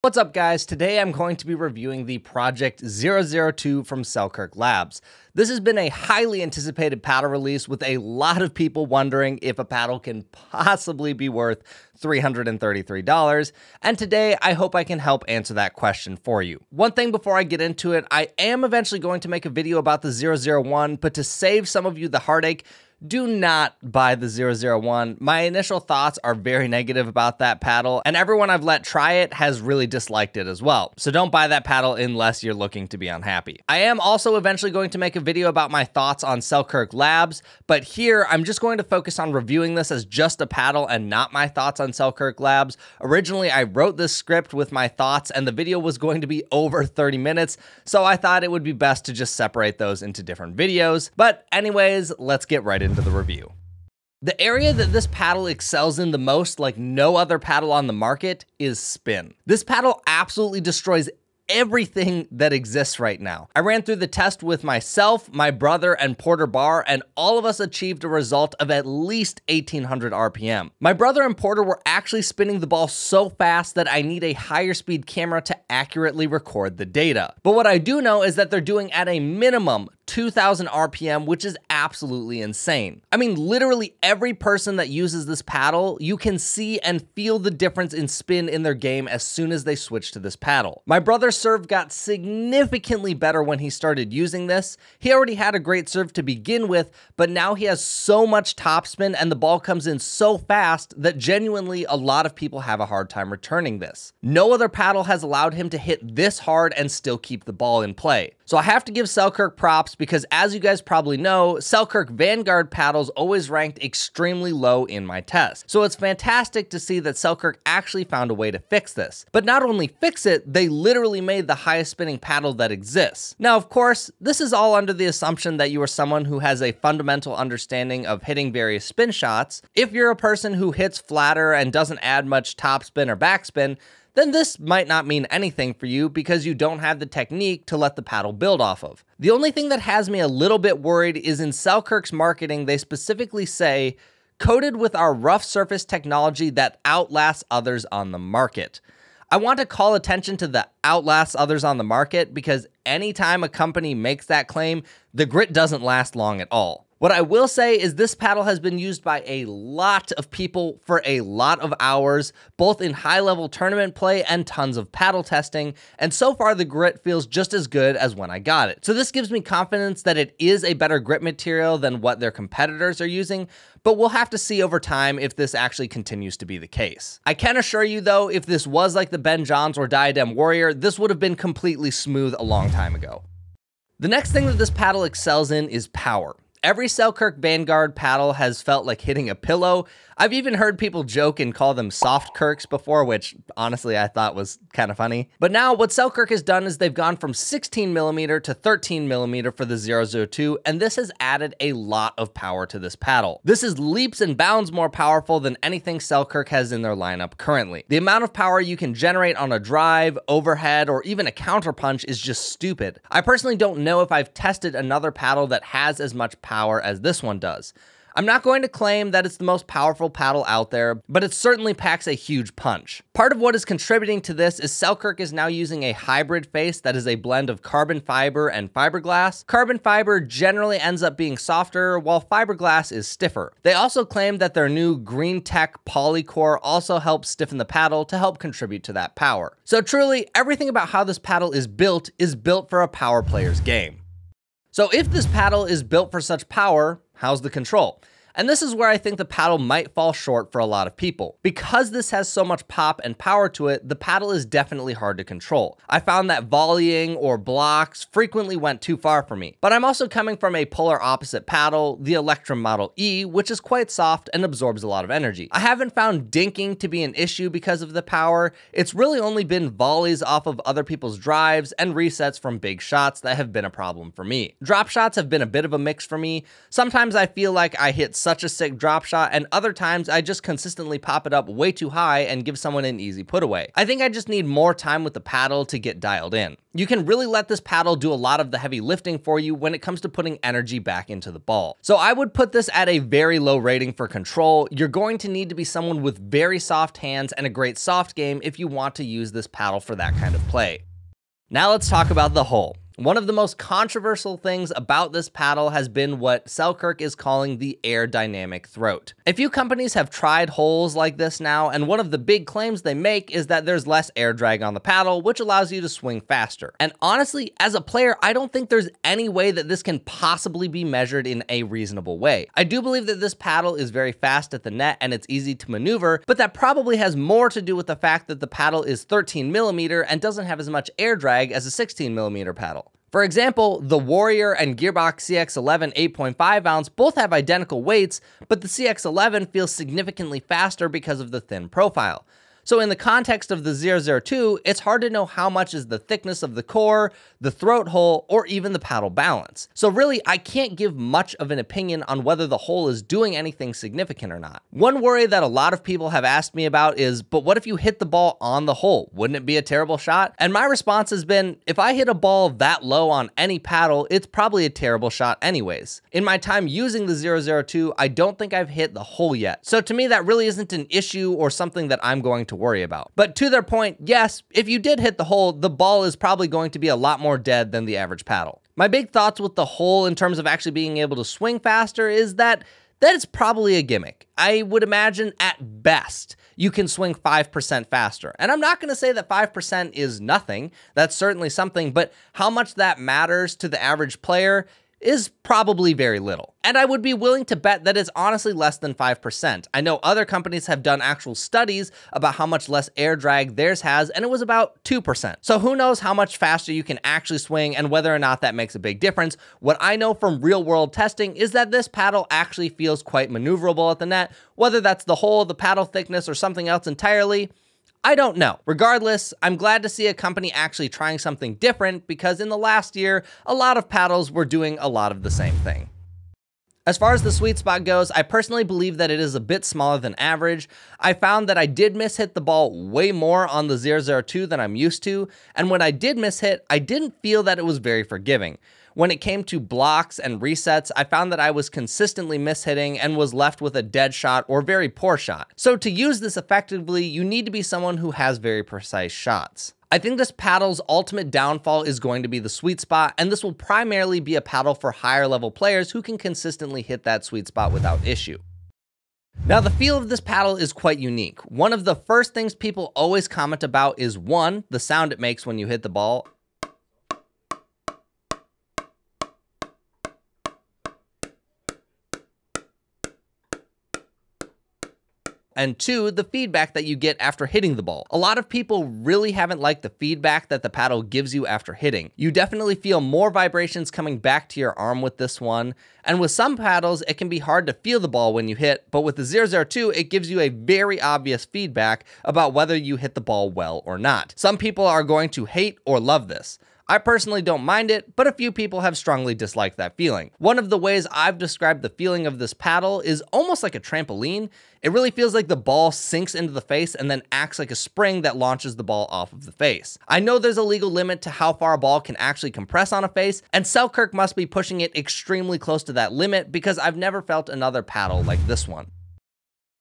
What's up, guys? Today I'm going to be reviewing the Project 002 from Selkirk Labs. This has been a highly anticipated paddle release with a lot of people wondering if a paddle can possibly be worth $333, and today I hope I can help answer that question for you. One thing before I get into it, I am eventually going to make a video about the 001, but to save some of you the heartache, do not buy the 001. My initial thoughts are very negative about that paddle, and everyone I've let try it has really disliked it as well. So don't buy that paddle unless you're looking to be unhappy. I am also eventually going to make a video about my thoughts on Selkirk Labs, but here I'm just going to focus on reviewing this as just a paddle and not my thoughts on Selkirk Labs. Originally, I wrote this script with my thoughts and the video was going to be over 30 minutes, so I thought it would be best to just separate those into different videos. But anyways, let's get right into the review. The area that this paddle excels in the most, like no other paddle on the market, is spin. This paddle absolutely destroys everything that exists right now. I ran through the test with myself, my brother, and Porter Barr, and all of us achieved a result of at least 1800 RPM. My brother and Porter were actually spinning the ball so fast that I need a higher speed camera to accurately record the data. But what I do know is that they're doing at a minimum 2000 RPM, which is absolutely insane. I mean, literally every person that uses this paddle, you can see and feel the difference in spin in their game as soon as they switch to this paddle. My brother's serve got significantly better when he started using this. He already had a great serve to begin with, but now he has so much topspin and the ball comes in so fast that genuinely a lot of people have a hard time returning this. No other paddle has allowed him to hit this hard and still keep the ball in play. So I have to give Selkirk props because, as you guys probably know, Selkirk Vanguard paddles always ranked extremely low in my test. So it's fantastic to see that Selkirk actually found a way to fix this. But not only fix it, they literally made the highest spinning paddle that exists. Now, of course, this is all under the assumption that you are someone who has a fundamental understanding of hitting various spin shots. If you're a person who hits flatter and doesn't add much topspin or backspin, then this might not mean anything for you because you don't have the technique to let the paddle build off of. The only thing that has me a little bit worried is in Selkirk's marketing, they specifically say, coated with our rough surface technology that outlasts others on the market. I want to call attention to the outlasts others on the market because anytime a company makes that claim, the grit doesn't last long at all. What I will say is this paddle has been used by a lot of people for a lot of hours, both in high-level tournament play and tons of paddle testing, and so far the grit feels just as good as when I got it. So this gives me confidence that it is a better grit material than what their competitors are using, but we'll have to see over time if this actually continues to be the case. I can assure you though, if this was like the Ben Johns or Diadem Warrior, this would have been completely smooth a long time ago. The next thing that this paddle excels in is power. Every Selkirk Vanguard paddle has felt like hitting a pillow. I've even heard people joke and call them soft Kirks before, which honestly I thought was kind of funny. But now what Selkirk has done is they've gone from 16mm to 13mm for the 002, and this has added a lot of power to this paddle. This is leaps and bounds more powerful than anything Selkirk has in their lineup currently. The amount of power you can generate on a drive, overhead, or even a counterpunch is just stupid. I personally don't know if I've tested another paddle that has as much power as this one does. I'm not going to claim that it's the most powerful paddle out there, but it certainly packs a huge punch. Part of what is contributing to this is Selkirk is now using a hybrid face that is a blend of carbon fiber and fiberglass. Carbon fiber generally ends up being softer, while fiberglass is stiffer. They also claim that their new Green Tech Polycore also helps stiffen the paddle to help contribute to that power. So truly, everything about how this paddle is built for a power player's game. So if this paddle is built for such power, how's the control? And this is where I think the paddle might fall short for a lot of people. Because this has so much pop and power to it, the paddle is definitely hard to control. I found that volleying or blocks frequently went too far for me. But I'm also coming from a polar opposite paddle, the Electrum Model E, which is quite soft and absorbs a lot of energy. I haven't found dinking to be an issue because of the power. It's really only been volleys off of other people's drives and resets from big shots that have been a problem for me. Drop shots have been a bit of a mix for me. Sometimes I feel like I hit such a sick drop shot, and other times I just consistently pop it up way too high and give someone an easy put away. I think I just need more time with the paddle to get dialed in. You can really let this paddle do a lot of the heavy lifting for you when it comes to putting energy back into the ball. So I would put this at a very low rating for control. You're going to need to be someone with very soft hands and a great soft game if you want to use this paddle for that kind of play. Now let's talk about the hole. One of the most controversial things about this paddle has been what Selkirk is calling the aerodynamic throat. A few companies have tried holes like this now, and one of the big claims they make is that there's less air drag on the paddle, which allows you to swing faster. And honestly, as a player, I don't think there's any way that this can possibly be measured in a reasonable way. I do believe that this paddle is very fast at the net and it's easy to maneuver, but that probably has more to do with the fact that the paddle is 13mm and doesn't have as much air drag as a 16mm paddle. For example, the Warrior and Gearbox CX11 8.5 ounce both have identical weights, but the CX11 feels significantly faster because of the thin profile. So in the context of the 002, it's hard to know how much is the thickness of the core, the throat hole, or even the paddle balance. So really, I can't give much of an opinion on whether the hole is doing anything significant or not. One worry that a lot of people have asked me about is, but what if you hit the ball on the hole? Wouldn't it be a terrible shot? And my response has been, if I hit a ball that low on any paddle, it's probably a terrible shot anyways. In my time using the 002, I don't think I've hit the hole yet. So to me, that really isn't an issue or something that I'm going to worry about. But to their point, yes, if you did hit the hole, the ball is probably going to be a lot more dead than the average paddle. My big thoughts with the hole in terms of actually being able to swing faster is that it's probably a gimmick. I would imagine at best, you can swing 5% faster. And I'm not going to say that 5% is nothing. That's certainly something, but how much that matters to the average player is probably very little. And I would be willing to bet that it's honestly less than 5%. I know other companies have done actual studies about how much less air drag theirs has, and it was about 2%. So who knows how much faster you can actually swing and whether or not that makes a big difference. What I know from real world testing is that this paddle actually feels quite maneuverable at the net, whether that's the hole, the paddle thickness, or something else entirely. I don't know. Regardless, I'm glad to see a company actually trying something different because in the last year, a lot of paddles were doing a lot of the same thing. As far as the sweet spot goes, I personally believe that it is a bit smaller than average. I found that I did miss-hit the ball way more on the 002 than I'm used to, and when I did miss-hit, I didn't feel that it was very forgiving. When it came to blocks and resets, I found that I was consistently miss-hitting and was left with a dead shot or very poor shot. So to use this effectively, you need to be someone who has very precise shots. I think this paddle's ultimate downfall is going to be the sweet spot, and this will primarily be a paddle for higher level players who can consistently hit that sweet spot without issue. Now, the feel of this paddle is quite unique. One of the first things people always comment about is one, the sound it makes when you hit the ball, and two, the feedback that you get after hitting the ball. A lot of people really haven't liked the feedback that the paddle gives you after hitting. You definitely feel more vibrations coming back to your arm with this one, and with some paddles, it can be hard to feel the ball when you hit, but with the 002, it gives you a very obvious feedback about whether you hit the ball well or not. Some people are going to hate or love this. I personally don't mind it, but a few people have strongly disliked that feeling. One of the ways I've described the feeling of this paddle is almost like a trampoline. It really feels like the ball sinks into the face and then acts like a spring that launches the ball off of the face. I know there's a legal limit to how far a ball can actually compress on a face, and Selkirk must be pushing it extremely close to that limit because I've never felt another paddle like this one.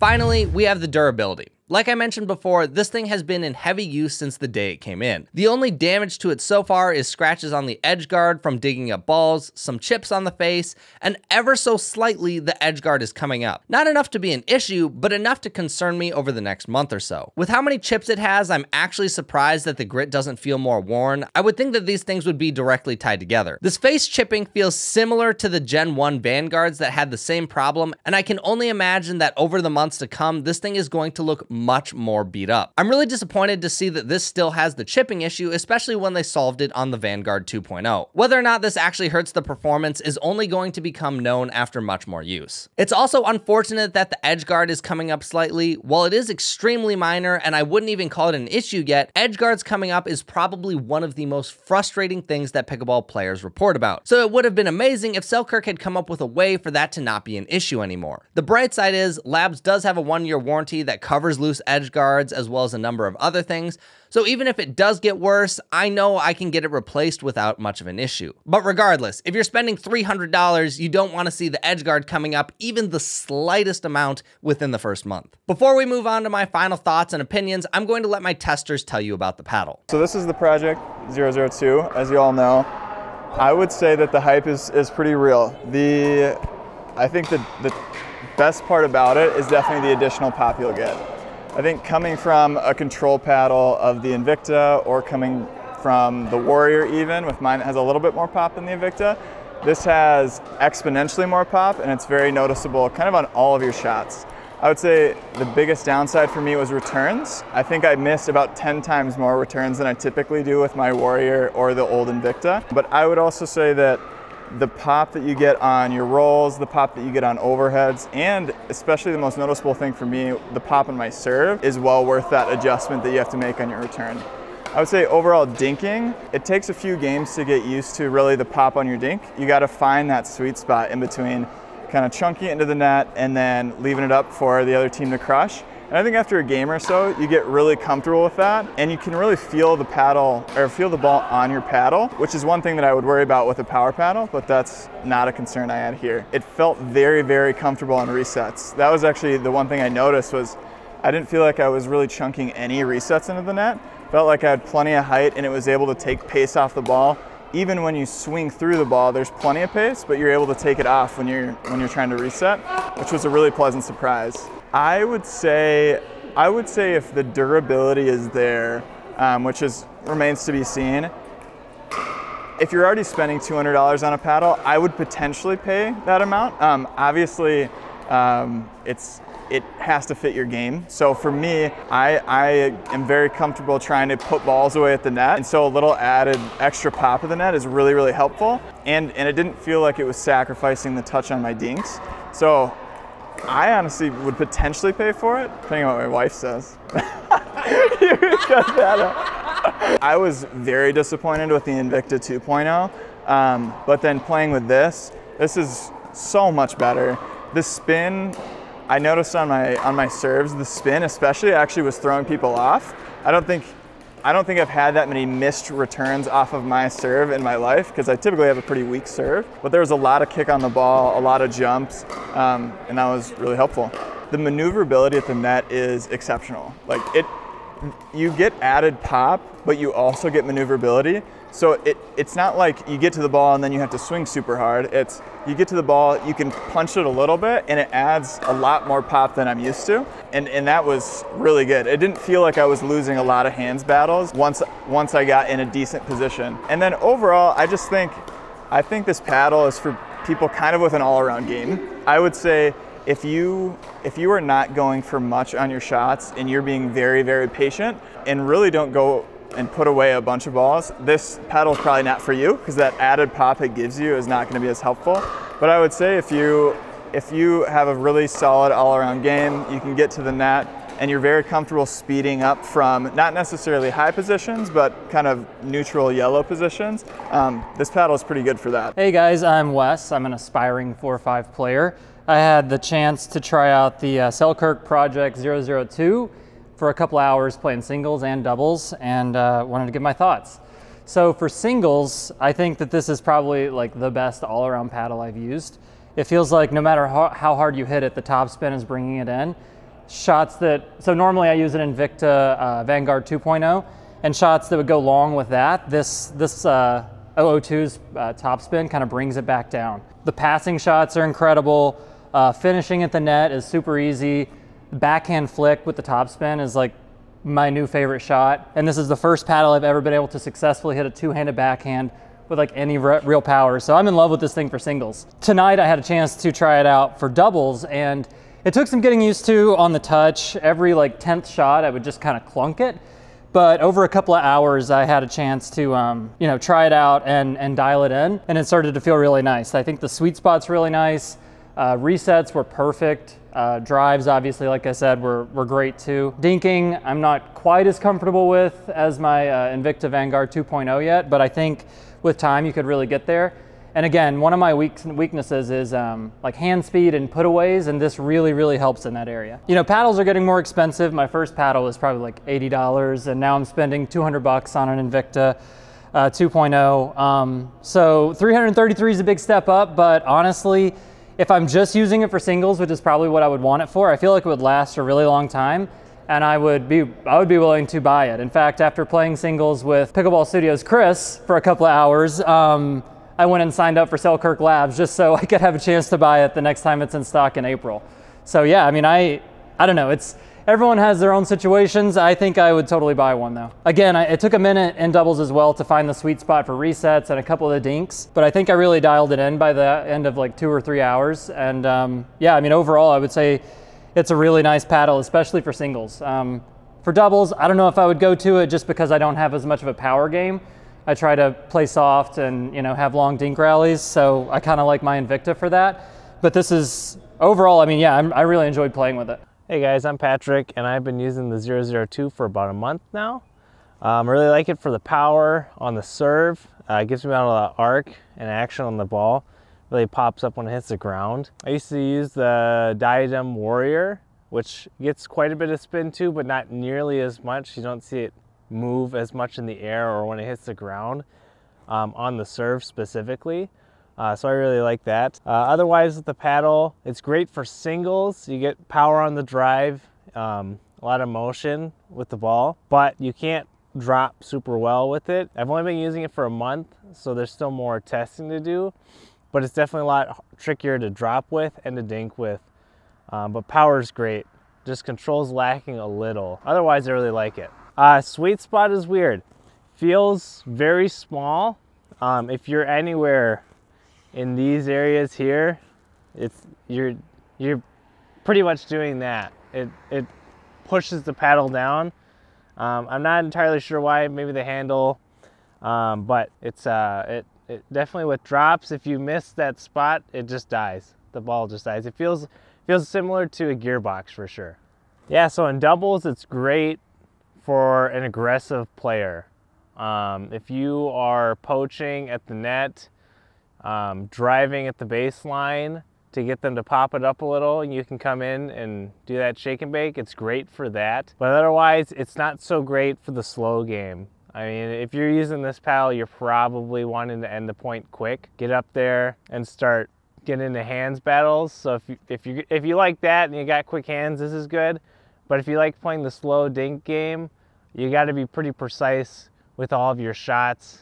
Finally, we have the durability. Like I mentioned before, this thing has been in heavy use since the day it came in. The only damage to it so far is scratches on the edge guard from digging up balls, some chips on the face, and ever so slightly the edge guard is coming up. Not enough to be an issue, but enough to concern me over the next month or so. With how many chips it has, I'm actually surprised that the grit doesn't feel more worn. I would think that these things would be directly tied together. This face chipping feels similar to the Gen 1 Vanguards that had the same problem, and I can only imagine that over the months to come, this thing is going to look much more beat up. I'm really disappointed to see that this still has the chipping issue, especially when they solved it on the Vanguard 2.0. Whether or not this actually hurts the performance is only going to become known after much more use. It's also unfortunate that the edge guard is coming up slightly. While it is extremely minor, and I wouldn't even call it an issue yet, edge guards coming up is probably one of the most frustrating things that pickleball players report about. So it would have been amazing if Selkirk had come up with a way for that to not be an issue anymore. The bright side is Labs does have a 1-year warranty that covers loose edge guards as well as a number of other things. So even if it does get worse, I know I can get it replaced without much of an issue. But regardless, if you're spending $300, you don't want to see the edge guard coming up even the slightest amount within the first month. Before we move on to my final thoughts and opinions, I'm going to let my testers tell you about the paddle. So this is the Project 002, as you all know. I would say that the hype is pretty real. I think the best part about it is definitely the additional pop you'll get. I think coming from a control paddle of the Invicta or coming from the Warrior even, with mine that has a little bit more pop than the Invicta, this has exponentially more pop and it's very noticeable kind of on all of your shots. I would say the biggest downside for me was returns. I think I missed about 10 times more returns than I typically do with my Warrior or the old Invicta. But I would also say that the pop that you get on your rolls, the pop that you get on overheads, and especially the most noticeable thing for me, the pop on my serve is well worth that adjustment that you have to make on your return. I would say overall dinking, it takes a few games to get used to really the pop on your dink. You got to find that sweet spot in between kind of chunking it into the net and then leaving it up for the other team to crush. And I think after a game or so, you get really comfortable with that and you can really feel the paddle or feel the ball on your paddle, which is one thing that I would worry about with a power paddle, but that's not a concern I had here. It felt very, very comfortable on resets. That was actually the one thing I noticed was I didn't feel like I was really chunking any resets into the net. Felt like I had plenty of height and it was able to take pace off the ball. Even when you swing through the ball, there's plenty of pace, but you're able to take it off when you're trying to reset, which was a really pleasant surprise. I would say if the durability is there, which remains to be seen, if you're already spending $200 on a paddle, I would potentially pay that amount. Obviously, it has to fit your game. So for me, I am very comfortable trying to put balls away at the net. And so a little added extra pop of the net is really, really helpful. And it didn't feel like it was sacrificing the touch on my dinks. So I honestly would potentially pay for it, depending on what my wife says. You cut that up. I was very disappointed with the Invicta 2.0, but then playing with this is so much better. The spin, I noticed on my serves, the spin especially actually was throwing people off. I don't think I've had that many missed returns off of my serve in my life because I typically have a pretty weak serve, but there was a lot of kick on the ball, a lot of jumps, and that was really helpful. The maneuverability at the net is exceptional. Like you get added pop, but you also get maneuverability. So it's not like you get to the ball and then you have to swing super hard. It's you get to the ball, you can punch it a little bit and it adds a lot more pop than I'm used to. And that was really good. It didn't feel like I was losing a lot of hands battles once I got in a decent position. And then overall, I think this paddle is for people kind of with an all-around game. I would say if you are not going for much on your shots and you're being very, very patient and really don't go and put away a bunch of balls, this paddle is probably not for you because that added pop it gives you is not going to be as helpful. But I would say if you have a really solid all-around game, you can get to the net and you're very comfortable speeding up from not necessarily high positions, but kind of neutral yellow positions, this paddle is pretty good for that. Hey guys, I'm Wes. I'm an aspiring 4-5 player. I had the chance to try out the Selkirk Project 002 for a couple hours playing singles and doubles, and wanted to give my thoughts. So for singles, I think that this is probably like the best all-around paddle I've used. It feels like no matter how hard you hit it, the top spin is bringing it in. Shots so normally I use an Invicta Vanguard 2.0, and shots that would go long with that, this 002's top spin kind of brings it back down. The passing shots are incredible. Finishing at the net is super easy. Backhand flick with the top spin is like my new favorite shot. And this is the first paddle I've ever been able to successfully hit a two-handed backhand with like any real power. So I'm in love with this thing for singles. Tonight I had a chance to try it out for doubles, and It took some getting used to on the touch. Every like 10th shot, I would just kind of clunk it. But over a couple of hours, I had a chance to, you know, try it out and dial it in, and it started to feel really nice. I think the sweet spot's really nice. Resets were perfect. Drives, obviously, like I said, were great too. Dinking, I'm not quite as comfortable with as my Invicta Vanguard 2.0 yet, but I think with time you could really get there. And again, one of my weaknesses is like hand speed and putaways, and this really, really helps in that area. You know, paddles are getting more expensive. My first paddle was probably like $80, and now I'm spending 200 bucks on an Invicta 2.0. So 333 is a big step up, but honestly, if I'm just using it for singles, which is probably what I would want it for, I feel like it would last a really long time, and I would be willing to buy it. In fact, after playing singles with Pickleball Studios Chris for a couple of hours, I went and signed up for Selkirk Labs just so I could have a chance to buy it the next time it's in stock in April. So yeah, I mean, I don't know. Everyone has their own situations. I think I would totally buy one though. Again, it took a minute in doubles as well to find the sweet spot for resets and a couple of the dinks, but I think I really dialed it in by the end of like 2 or 3 hours. And yeah, I mean, overall, I would say it's a really nice paddle, especially for singles. For doubles, I don't know if I would go to it just because I don't have as much of a power game. I try to play soft and, you know, have long dink rallies, so I kind of like my Invicta for that. But this is, overall, I mean, yeah, I really enjoyed playing with it. Hey guys, I'm Patrick, and I've been using the 002 for about a month now. I really like it for the power on the serve. It gives me a lot of arc and action on the ball. Really pops up when it hits the ground. I used to use the Diadem Warrior, which gets quite a bit of spin too, but not nearly as much. You don't see it move as much in the air or when it hits the ground on the serve specifically. So I really like that. Otherwise with the paddle, it's great for singles. You get power on the drive, a lot of motion with the ball, but you can't drop super well with it. I've only been using it for a month, so there's still more testing to do, but it's definitely a lot trickier to drop with and to dink with. But power's great. Just control's lacking a little. Otherwise, I really like it. Sweet spot is weird. Feels very small. If you're anywhere in these areas here, you're pretty much doing that. It pushes the paddle down. I'm not entirely sure why. Maybe the handle, but it definitely with drops. If you miss that spot, it just dies. The ball just dies. It feels similar to a gearbox for sure. Yeah. So in doubles, it's great for an aggressive player. If you are poaching at the net, driving at the baseline to get them to pop it up a little, and you can come in and do that shake and bake, it's great for that. But otherwise, it's not so great for the slow game. I mean, if you're using this paddle, you're probably wanting to end the point quick, get up there and start getting into hands battles. So if you like that and you got quick hands, this is good. But if you like playing the slow dink game, you got to be pretty precise with all of your shots,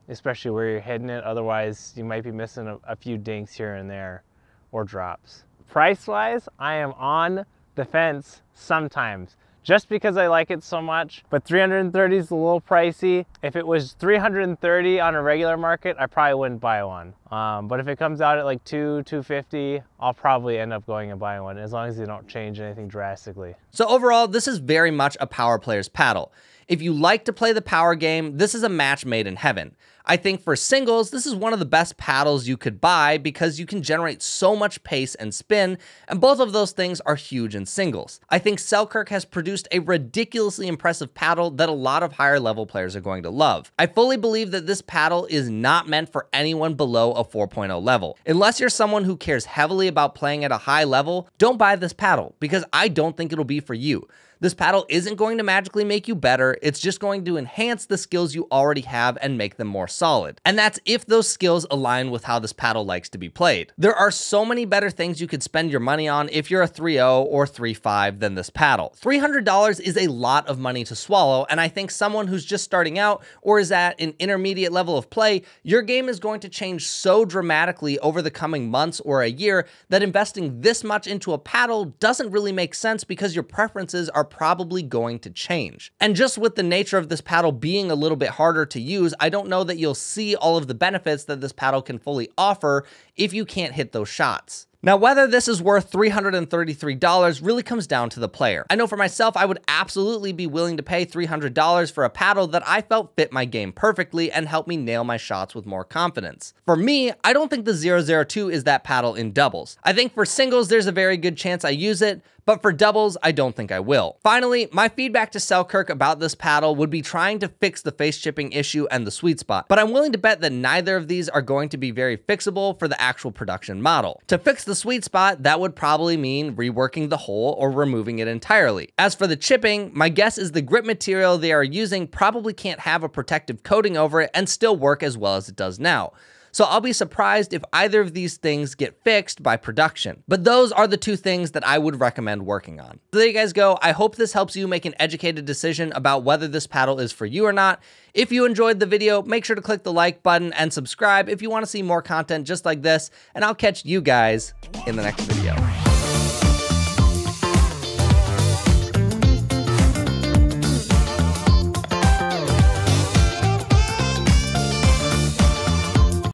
especially where you're hitting it. Otherwise, you might be missing a few dinks here and there or drops. Price-wise, I am on the fence sometimes, just because I like it so much. But 330 is a little pricey. If it was 330 on a regular market, I probably wouldn't buy one. But if it comes out at like $250, I'll probably end up going and buying one, as long as they don't change anything drastically. So overall, this is very much a power player's paddle. If you like to play the power game, this is a match made in heaven. I think for singles, this is one of the best paddles you could buy because you can generate so much pace and spin, and both of those things are huge in singles. I think Selkirk has produced a ridiculously impressive paddle that a lot of higher level players are going to love. I fully believe that this paddle is not meant for anyone below a 4.0 level. Unless you're someone who cares heavily about playing at a high level, don't buy this paddle because I don't think it'll be for you. This paddle isn't going to magically make you better, it's just going to enhance the skills you already have and make them more solid. And that's if those skills align with how this paddle likes to be played. There are so many better things you could spend your money on if you're a 3.0 or 3.5 than this paddle. $300 is a lot of money to swallow, and I think someone who's just starting out or is at an intermediate level of play, your game is going to change so dramatically over the coming months or a year that investing this much into a paddle doesn't really make sense because your preferences are probably going to change. And just with the nature of this paddle being a little bit harder to use, I don't know that you'll see all of the benefits that this paddle can fully offer if you can't hit those shots. Now, whether this is worth $333 really comes down to the player. I know for myself, I would absolutely be willing to pay $300 for a paddle that I felt fit my game perfectly and helped me nail my shots with more confidence. For me, I don't think the 002 is that paddle in doubles. I think for singles, there's a very good chance I use it, but for doubles, I don't think I will. Finally, my feedback to Selkirk about this paddle would be trying to fix the face chipping issue and the sweet spot, but I'm willing to bet that neither of these are going to be very fixable for the actual production model. To fix the sweet spot, that would probably mean reworking the hole or removing it entirely. As for the chipping, my guess is the grip material they are using probably can't have a protective coating over it and still work as well as it does now. So I'll be surprised if either of these things get fixed by production. But those are the two things that I would recommend working on. So there you guys go. I hope this helps you make an educated decision about whether this paddle is for you or not. If you enjoyed the video, make sure to click the like button and subscribe if you want to see more content just like this, and I'll catch you guys in the next video.